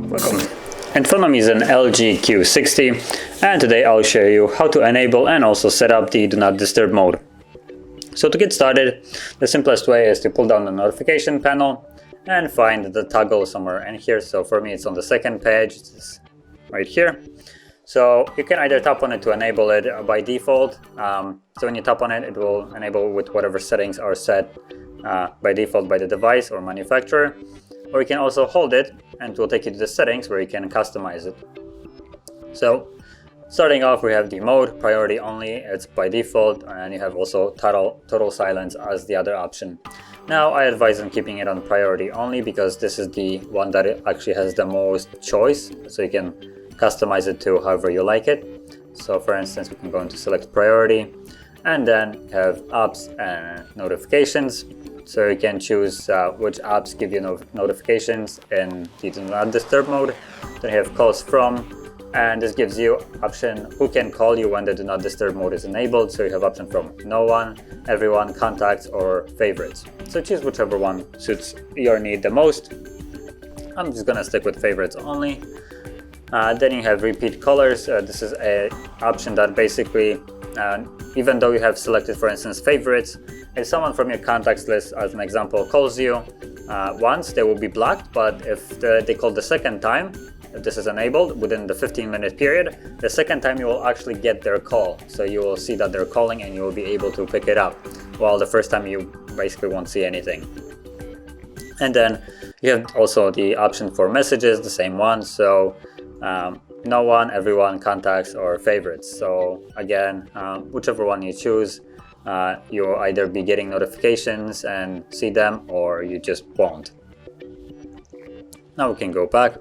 Welcome. In front of me is an LG Q60, and today I'll show you how to enable and also set up the Do Not Disturb mode. So to get started, the simplest way is to pull down the notification panel and find the toggle somewhere in here. So for me it's on the second page, it's right here. So you can either tap on it to enable it by default. So when you tap on it, it will enable with whatever settings are set by default by the device or manufacturer. Or you can also hold it and it will take you to the settings where you can customize it. So starting off, we have the mode, priority only, it's by default, and you have also total silence as the other option. Now I advise on keeping it on priority only because this is the one that actually has the most choice, so you can customize it to however you like it. So for instance, we can go into select priority and then have apps and notifications. So you can choose which apps give you notifications in the Do Not Disturb mode. Then you have calls from, and this gives you option who can call you when the Do Not Disturb mode is enabled. So you have option from no one, everyone, contacts, or favorites. So choose whichever one suits your need the most. I'm just gonna stick with favorites only. Then you have repeat callers. This is an option that basically, even though you have selected, for instance, favorites, if someone from your contacts list, as an example, calls you once, they will be blocked. But if they call the second time, if this is enabled within the 15-minute period, the second time you will actually get their call. So you will see that they're calling and you will be able to pick it up, while the first time you basically won't see anything. And then you have also the option for messages, the same one. So no one, everyone, contacts, or favorites. So again, whichever one you choose, you'll either be getting notifications and see them, or you just won't. Now we can go back,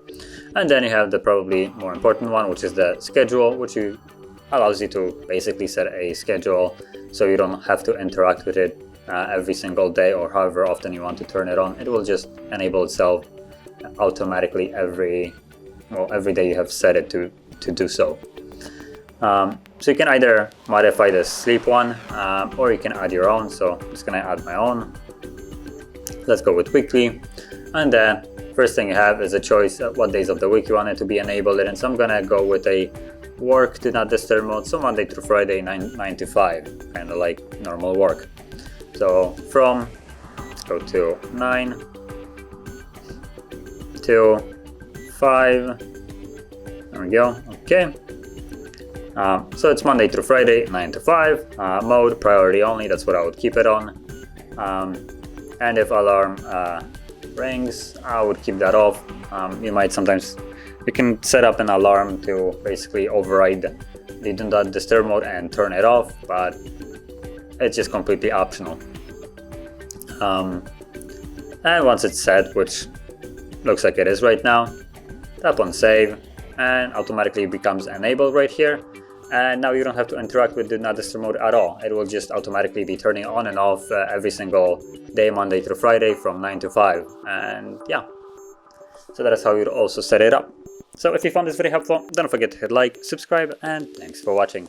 and then you have the probably more important one, which is the schedule, which allows you to basically set a schedule so you don't have to interact with it every single day or however often you want to turn it on. It will just enable itself automatically every day you have set it to do so. So you can either modify the sleep one or you can add your own. So I'm just gonna add my own. Let's go with weekly, and then first thing you have is a choice of what days of the week you want it to be enabled in. And so I'm gonna go with a work Do Not Disturb mode, so Monday through Friday 9 to 5, kind of like normal work. So from, go to 9 till 5, there we go, okay. So it's Monday through Friday, 9 to 5, mode, priority only, that's what I would keep it on. And if alarm rings, I would keep that off. You can set up an alarm to basically override the Do Not Disturb mode and turn it off, but it's just completely optional. And once it's set, which looks like it is right now, tap on save and automatically becomes enabled right here. And now you don't have to interact with Do Not Disturb mode at all. It will just automatically be turning on and off every single day, Monday through Friday from 9 to 5. And yeah, so that is how you'd also set it up. So if you found this very helpful, don't forget to hit like, subscribe, and thanks for watching.